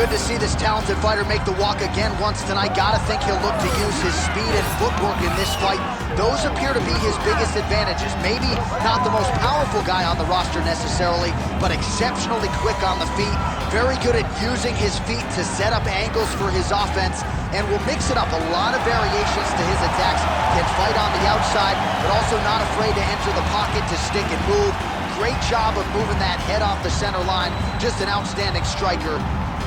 good to see this talented fighter make the walk again once tonight. Gotta think he'll look to use his speed and footwork in this fight. Those appear to be his biggest advantages. Maybe not the most powerful guy on the roster necessarily, but exceptionally quick on the feet. Very good at using his feet to set up angles for his offense, and will mix it up. A lot of variations to his attacks. Can fight on the outside, but also not afraid to enter the pocket to stick and move. Great job of moving that head off the center line. Just an outstanding striker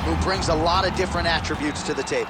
who brings a lot of different attributes to the table.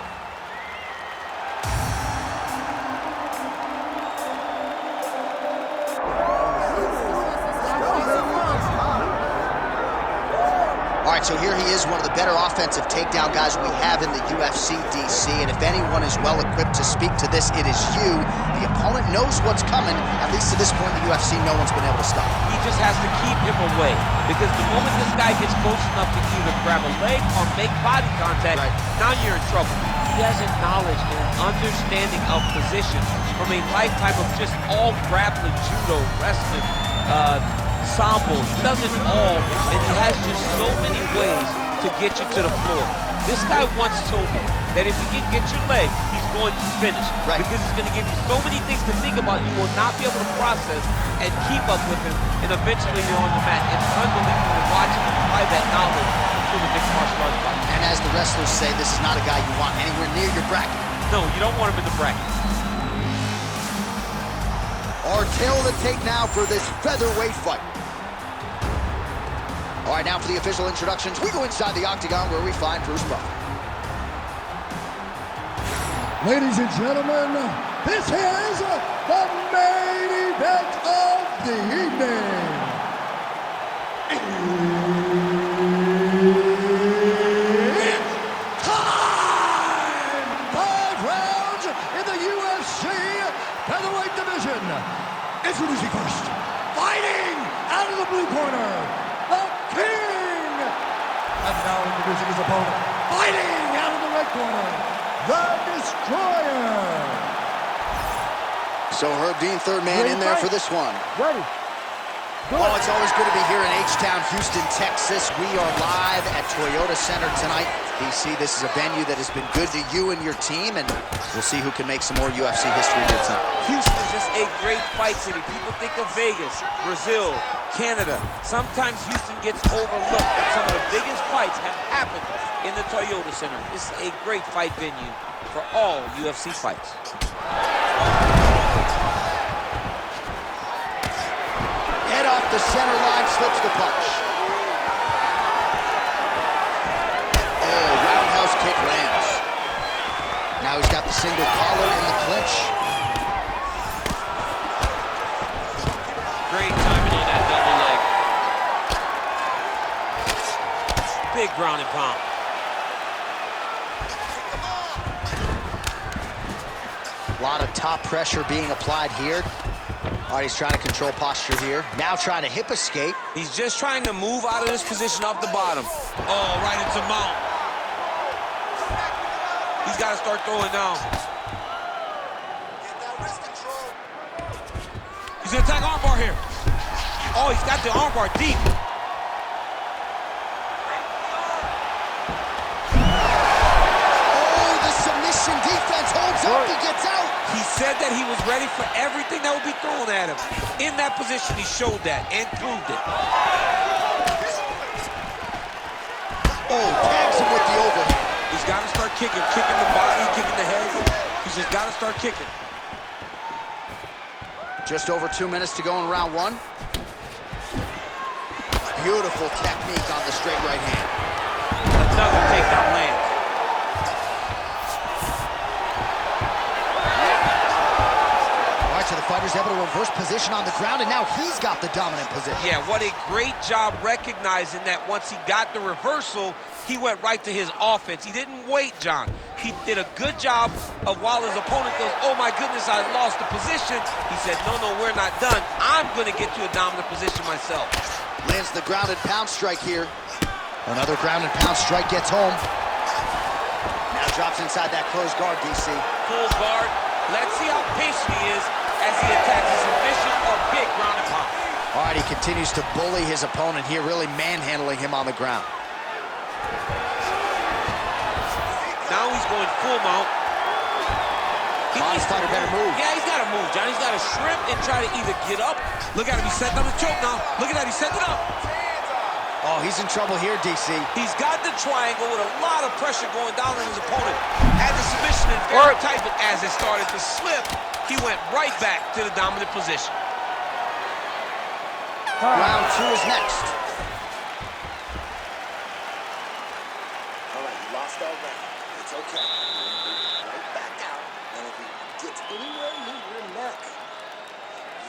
All right, so here he is, one of the better offensive takedown guys we have in the UFC, DC, and if anyone is well-equipped to speak to this, it is you. The opponent knows what's coming. At least to this point in the UFC, no one's been able to stop him. He just has to keep him away, because the moment this guy gets close enough to either grab a leg or make body contact, now you're in trouble. He has a knowledge and an understanding of position from a lifetime of just all grappling, judo, wrestling, sambo. He does it all, and he has just so many ways to get you to the floor. This guy once told me that if he can get your leg, he's going to finish. Because he's going to give you so many things to think about, you will not be able to process and keep up with him, and eventually you're on the mat. It's unbelievable to watch him apply that knowledge to the mixed martial arts fight. And as the wrestlers say, this is not a guy you want anywhere near your bracket. No, you don't want him in the bracket. Our tail to take now for this featherweight fight. All right, now for the official introductions, we go inside the octagon where we find Bruce Buffer. Ladies and gentlemen, this is the main event of the evening. It's time! 5 rounds in the UFC featherweight division. Introducing first, fighting out of the blue corner, the King! And now introducing his opponent, fighting out of the red corner, the Destroyer! So Herb Dean, third man in there for this one. Ready. Oh, it's always good to be here in H-Town, Houston, Texas. We are live at Toyota Center tonight. DC, this is a venue that has been good to you and your team, and we'll see who can make some more UFC history here tonight. Houston is just a great fight city. People think of Vegas, Brazil, Canada. Sometimes Houston gets overlooked, but some of the biggest fights have happened in the Toyota Center. This is a great fight venue for all UFC fights. Head off the center line, slips the punch. Oh, roundhouse kick lands. Now he's got the single collar in the clinch. Great timing on that double leg. Big ground and pound. A lot of top pressure being applied here. All right, he's trying to control posture here. Now trying to hip escape. He's just trying to move out of this position off the bottom. Oh, right into mount. He's got to start throwing down. He's going to attack armbar here. Oh, he's got the armbar deep. Oh, the submission defense holds up. He gets out. He said that he was ready for everything that would be thrown at him. In that position, he showed that and proved it. Oh, tags him with the overhand. He's got to start kicking the body, kicking the head. He's just got to start kicking. Just over 2 minutes to go in round one. Beautiful technique on the straight right hand. Another takedown lands. So the fighter's able to reverse position on the ground, and now he's got the dominant position. Yeah, what a great job recognizing that once he got the reversal, he went right to his offense. He didn't wait, John. He did a good job of while his opponent goes, oh my goodness, I lost the position. He said, no, we're not done. I'm going to get to a dominant position myself. Lands the ground and pound strike here. Another ground and pound strike gets home. Now drops inside that closed guard, DC. Full guard. Let's see how patient he is as he attacks a submission or big ground and pound. All right, he continues to bully his opponent here, really manhandling him on the ground. he's going full mount. This fighter better move. Yeah, he's got to move, John. He's got to shrimp and try to either get up. Look at him. He's setting up the choke now. Look at that. He's setting it up. Oh, he's in trouble here, DC. He's got the triangle with a lot of pressure going down on his opponent. Had the submission in very tight, but as it started to slip, he went right back to the dominant position. Round 2 is next. All right, you lost that round. It's okay. Right back out. And if he gets anywhere near your neck,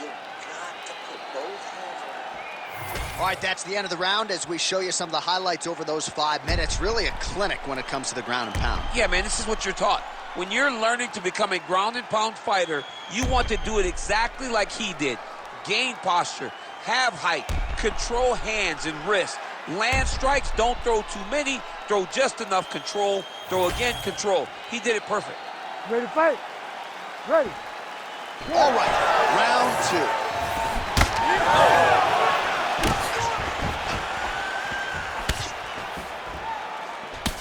you've got to put both hands on him. All right, that's the end of the round as we show you some of the highlights over those 5 minutes. Really a clinic when it comes to the ground and pound. Yeah, man, this is what you're taught. When you're learning to become a ground and pound fighter, you want to do it exactly like he did. Gain posture, have height, control hands and wrists. Land strikes, don't throw too many, throw just enough, control, throw again, control. He did it perfect. Ready to fight? Ready. All right, round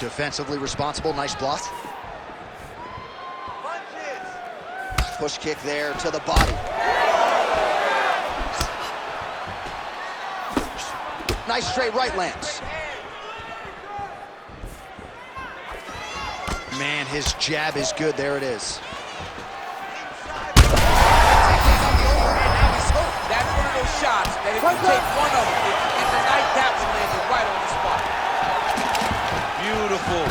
2. Defensively responsible, nice block. Push kick there to the body. Nice straight right lands. Man, his jab is good. There it is. That's one of those shots that if you take one of them, in the night, that one landed right on the spot. Beautiful.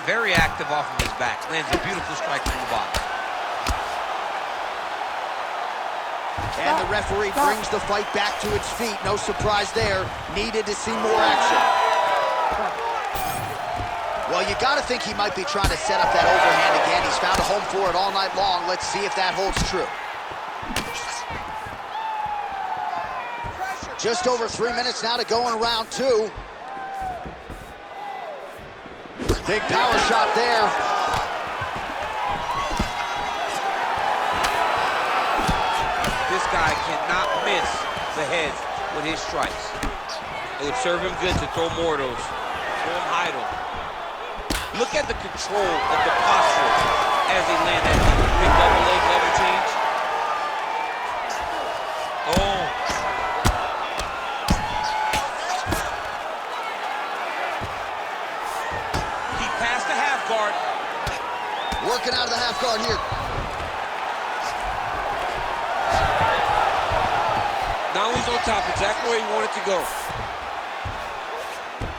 Very active off of his back. Lands a beautiful strike from the bottom. And the referee brings the fight back to its feet. No surprise there. Needed to see more action. Well, you got to think he might be trying to set up that overhand again. He's found a home for it all night long. Let's see if that holds true. Just over 3 minutes now to go in round 2. Big power shot there. This guy cannot miss the head with his strikes. It would serve him good to throw more of those. Throw him high though. Look at the control of the posture as they land that big double leg level change. Oh. He passed the half guard. Working out of the half guard here. Now he's on top, exactly where he wanted to go.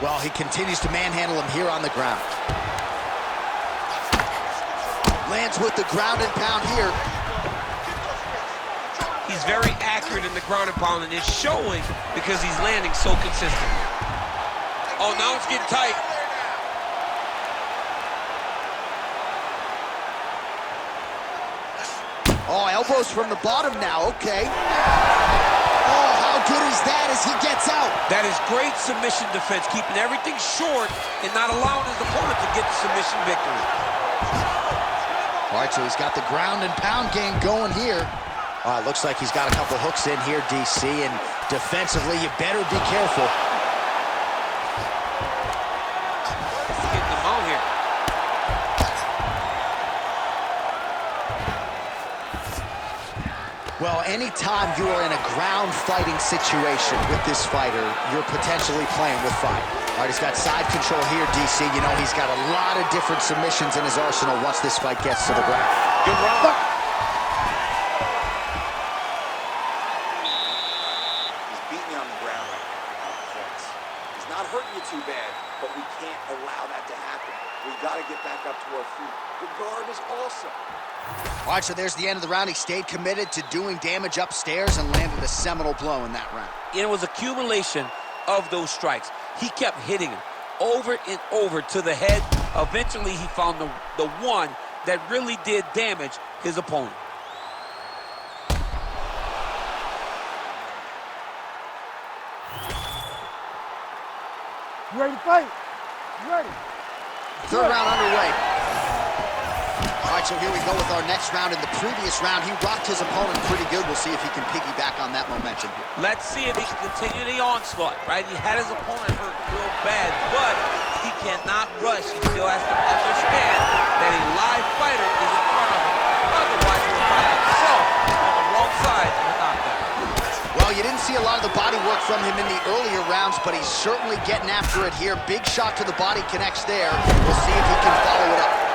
Well, he continues to manhandle him here on the ground. Lands with the ground and pound here. He's very accurate in the ground and pound, and it's showing because he's landing so consistent. Oh, now it's getting tight. Oh, elbows from the bottom now, okay. Oh, how good is that as he gets out? That is great submission defense, keeping everything short and not allowing his opponent to get the submission victory. All right, so he's got the ground and pound game going here. Looks like he's got a couple hooks in here, DC, and defensively, you better be careful. He's getting them out here. Well, anytime you are in a ground fighting situation with this fighter, you're potentially playing with fire. All right, he's got side control here, DC. You know, he's got a lot of different submissions in his arsenal once this fight gets to the ground. Good round. He's beating you on the ground right now, Flex. He's not hurting you too bad, but we can't allow that to happen. We got to get back up to our feet, regardless also. All right, so there's the end of the round. He stayed committed to doing damage upstairs and landed a seminal blow in that round. And it was accumulation of those strikes. He kept hitting him over and over to the head. Eventually, he found the one that really did damage his opponent. You ready to fight? You ready? Third round underway. All right, so here we go with our next round. In the previous round, he rocked his opponent pretty good. We'll see if he can piggyback on that momentum here. Let's see if he can continue the onslaught, right? He had his opponent hurt real bad, but he cannot rush. He still has to understand that a live fighter is in front of him. Otherwise, he'll find himself on the wrong side of the knockdown. Well, you didn't see a lot of the body work from him in the earlier rounds, but he's certainly getting after it here. Big shot to the body connects there. We'll see if he can follow it up.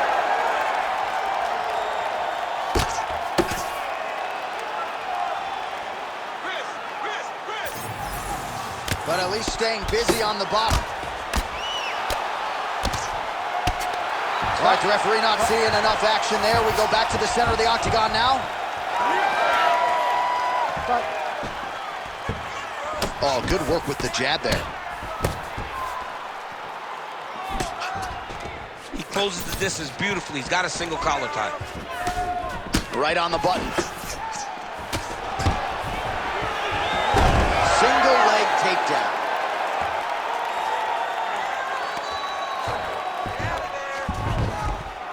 But at least staying busy on the bottom. All right, the referee not seeing enough action there. We go back to the center of the octagon now. Oh, good work with the jab there. He closes the distance beautifully. He's got a single collar tie. Right on the button. Single leg takedown.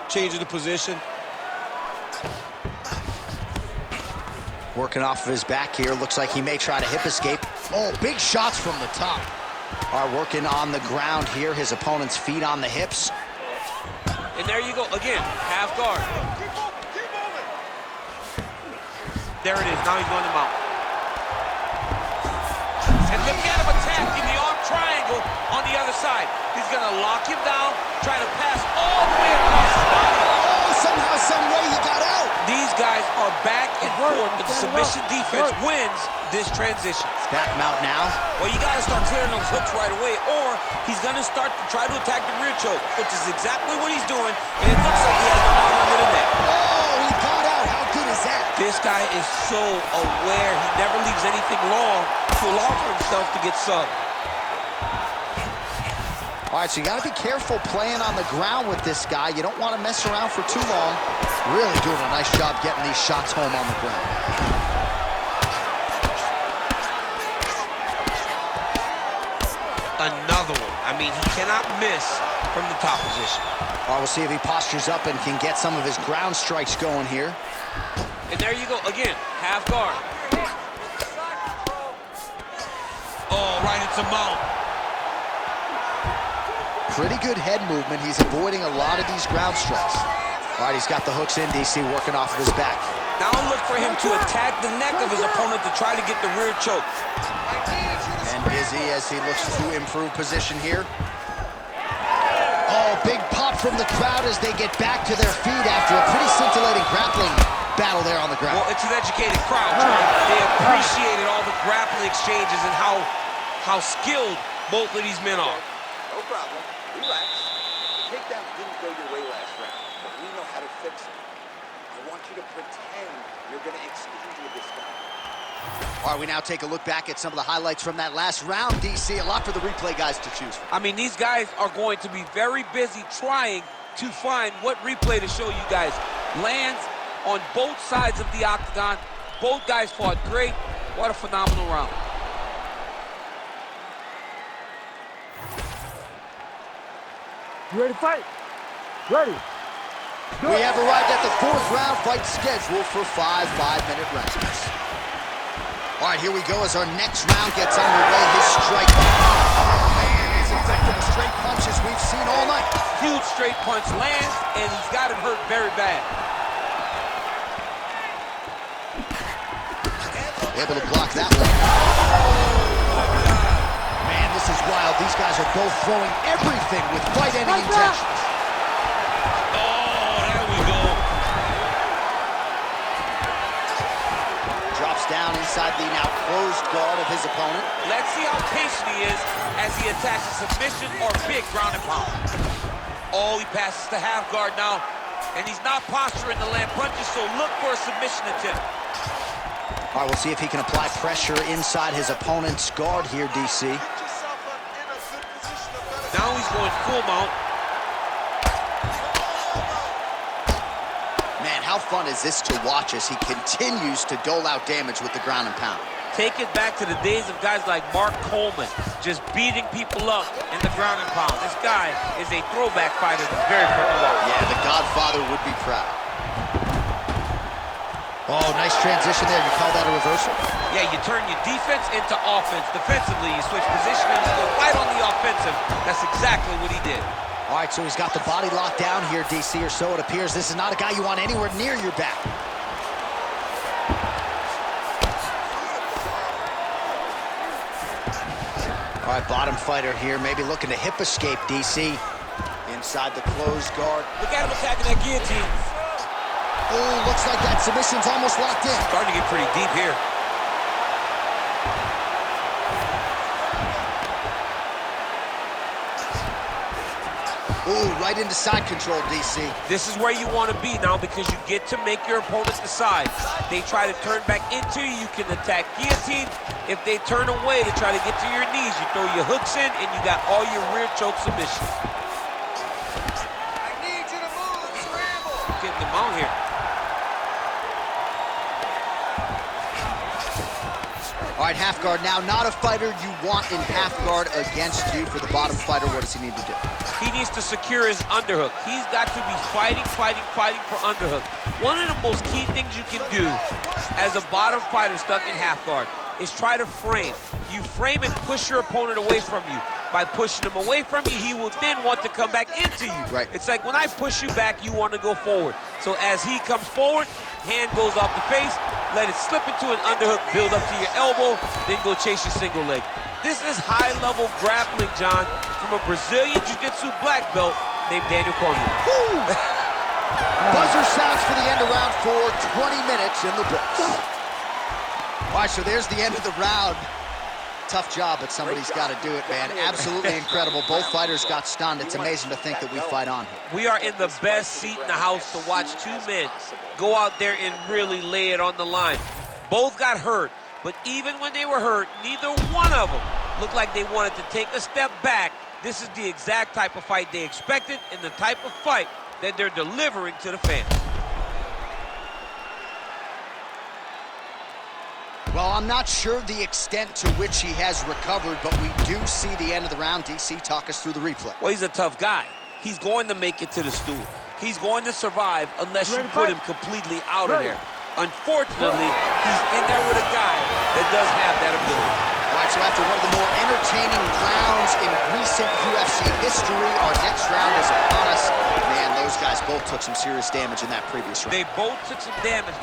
Changing the position. Working off of his back here. Looks like he may try to hip escape. Oh, big shots from the top. Are working on the ground here. His opponent's feet on the hips. And there you go, again, half guard. There it is, now he's going to mount. And look at him attacking the arm triangle on the other side. He's gonna lock him down, try to pass all the way across his body. Oh, somehow, some way he got out. These guys are back and forth, but the submission defense wins this transition. Back mount now. Well, you gotta start clearing those hooks right away, or he's gonna start to try to attack the rear choke, which is exactly what he's doing, and it looks like he has the arm under the neck. Oh, he got out. How good is that? This guy is so aware. He never leaves anything long to allow for himself to get subbed. All right, so you got to be careful playing on the ground with this guy. You don't want to mess around for too long. Really doing a nice job getting these shots home on the ground. Another one. I mean, he cannot miss from the top position. All right, we'll see if he postures up and can get some of his ground strikes going here. And there you go, again, half guard. Oh, right into mount. Pretty good head movement. He's avoiding a lot of these ground strikes. All right, he's got the hooks in, DC, working off of his back. Now look for him to attack the neck of his opponent to try to get the rear choke. And busy as he looks to improve position here. Oh, big pop from the crowd as they get back to their feet after a pretty scintillating grappling battle there on the ground. Well, it's an educated crowd, John. They appreciated all the grappling exchanges and how skilled both of these men are. No problem. Relax. The takedown didn't go your way last round, but we know how to fix it. I want you to pretend you're going to exchange with this guy. All right, we now take a look back at some of the highlights from that last round, DC. A lot for the replay guys to choose from. I mean, these guys are going to be very busy trying to find what replay to show you guys. Lands on both sides of the octagon. Both guys fought great. What a phenomenal round. You ready to fight? Ready. We have arrived at the fourth round fight scheduled for 5 5-minute rounds. All right, here we go as our next round gets underway. His strike. He's inflicting the straight punches we've seen all night. Huge straight punch lands, and he's got him hurt very bad. Able to block that one. Man, this is wild. These guys are both throwing everything with fight-ending intentions. Oh, there we go. Drops down inside the now closed guard of his opponent. Let's see how patient he is as he attacks a submission or big ground and pound. Oh, he passes to half guard now, and he's not posturing to land punches, so look for a submission attempt. All right, we'll see if he can apply pressure inside his opponent's guard here, DC. Now he's going full mount. Man, how fun is this to watch as he continues to dole out damage with the ground and pound? Take it back to the days of guys like Mark Coleman, just beating people up in the ground and pound. This guy is a throwback fighter that's very fun to watch. Yeah, the Godfather would be proud. Oh, nice transition there. You call that a reversal? Yeah, you turn your defense into offense. Defensively, you switch position and you go right on the offensive. That's exactly what he did. All right, so he's got the body locked down here, DC, or so it appears. This is not a guy you want anywhere near your back. All right, bottom fighter here, maybe looking to hip escape, DC. Inside the closed guard. Look at him attacking that guillotine. Oh, looks like that submission's almost locked in. Starting to get pretty deep here. Ooh, right into side control, DC. This is where you want to be now because you get to make your opponent decide. They try to turn back into you, you can attack guillotine. If they turn away to try to get to your knees, you throw your hooks in and you got all your rear choke submissions. I need you to move, scramble. Getting them out here. All right, half guard now. Not a fighter you want in half guard against you. For the bottom fighter, what does he need to do? He needs to secure his underhook. He's got to be fighting for underhook. One of the most key things you can do as a bottom fighter stuck in half guard is try to frame. You frame and push your opponent away from you. By pushing him away from you, he will then want to come back into you. Right. It's like when I push you back, you want to go forward. So as he comes forward, hand goes off the face, let it slip into an underhook, build up to your elbow, then go chase your single leg. This is high-level grappling, John, from a Brazilian Jiu-Jitsu black belt named Daniel Cormier. Buzzer sounds for the end of round 4, 20 minutes in the books. All right, so there's the end of the round. Tough job, but somebody's got to do it, man. Absolutely incredible. Both fighters got stunned. It's amazing to think that we fight on here. We are in the best seat in the house to watch two men go out there and really lay it on the line. Both got hurt, but even when they were hurt, neither one of them looked like they wanted to take a step back. This is the exact type of fight they expected and the type of fight that they're delivering to the fans. Well, I'm not sure the extent to which he has recovered, but we do see the end of the round. DC, talk us through the replay. Well, he's a tough guy. He's going to make it to the stool. He's going to survive unless you put him completely out of there. Unfortunately, he's in there with a guy that does have that ability. All right, so after one of the more entertaining rounds in recent UFC history, our next round is upon us. Man, those guys both took some serious damage in that previous round. They both took some damage.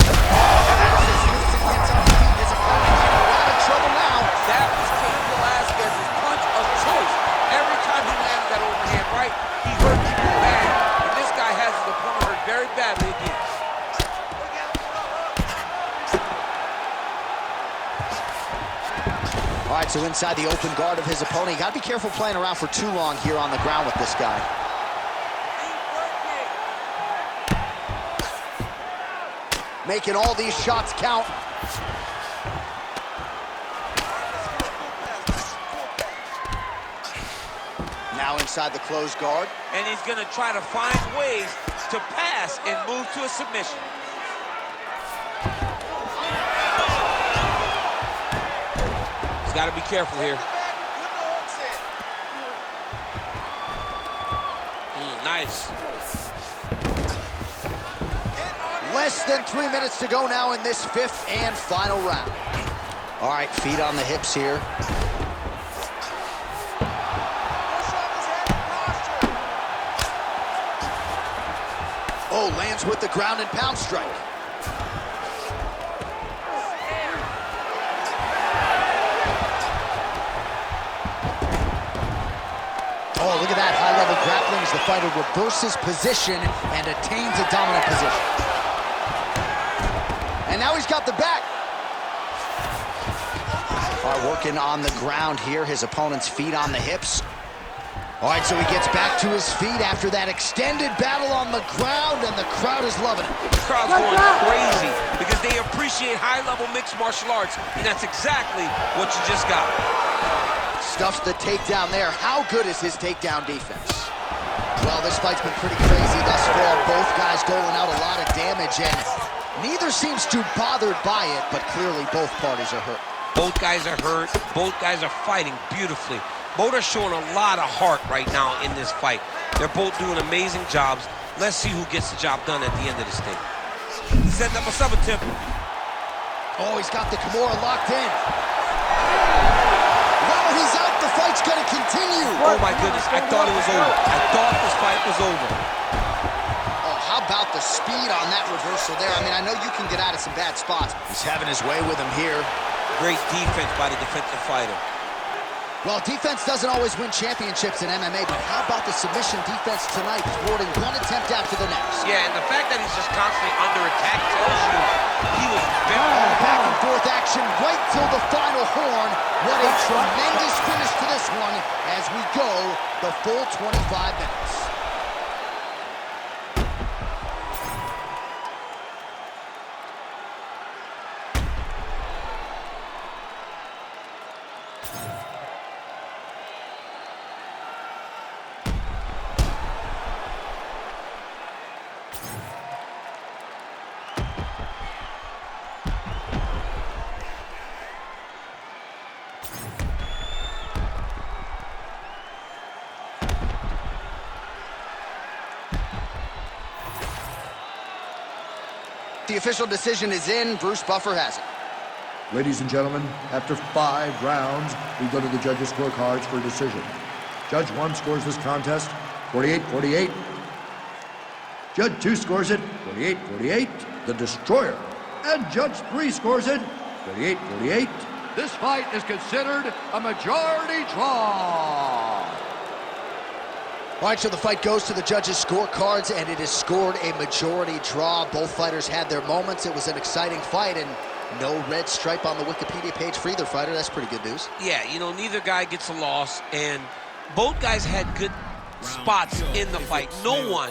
His opponent in a lot of trouble now. That was Cain Velasquez's punch of choice. Every time he landed that overhand right, he hurt people bad. And this guy has his opponent hurt very badly again. All right, so inside the open guard of his opponent. You got to be careful playing around for too long here on the ground with this guy. Making all these shots count. Now inside the closed guard. And he's going to try to find ways to pass and move to a submission. He's got to be careful here. Nice. Less than 3 minutes to go now in this 5th and final round. All right, feet on the hips here. Oh, lands with the ground and pound strike. Oh, look at that high-level grappling as the fighter reverses position and attains a dominant position. And now he's got the back. All right, working on the ground here. His opponent's feet on the hips. All right, so he gets back to his feet after that extended battle on the ground, and the crowd is loving it. The crowd's going crazy because they appreciate high-level mixed martial arts, and that's exactly what you just got. Stuffs the takedown there. How good is his takedown defense? Well, this fight's been pretty crazy thus far. Both guys doling out a lot of damage, and neither seems too bothered by it, but clearly both parties are hurt. Both guys are hurt. Both guys are fighting beautifully. Both are showing a lot of heart right now in this fight. They're both doing amazing jobs. Let's see who gets the job done at the end of this thing. He's setting up a sub attempt. Oh, he's got the Kimura locked in. Well, he's out. The fight's going to continue. Oh, my goodness. I thought it was over. I thought this fight was over. Oh, how about the speed on that reversal there? I mean, I know you can get out of some bad spots. He's having his way with him here. Great defense by the defensive fighter. Well, defense doesn't always win championships in MMA, but how about the submission defense tonight, thwarting one attempt after the next? Yeah, and the fact that he's just constantly under attack tells you he was very... Back and forth action right till the final horn. What a tremendous finish to this one as we go the full 25 minutes. The official decision is in. Bruce Buffer has it. Ladies and gentlemen, after 5 rounds, we go to the judges' scorecards for a decision. Judge 1 scores this contest 48-48. Judge 2 scores it 48-48, the destroyer. And Judge 3 scores it 48-48. This fight is considered a majority draw. All right, so the fight goes to the judges' scorecards, and it is scored a majority draw. Both fighters had their moments. It was an exciting fight, and no red stripe on the Wikipedia page for either fighter. That's pretty good news. Yeah, you know, neither guy gets a loss, and both guys had good spots in the fight. No one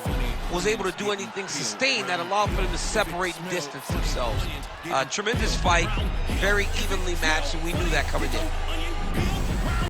was able to do anything sustained that allowed for them to separate and distance themselves. Tremendous fight, very evenly matched, and we knew that coming in.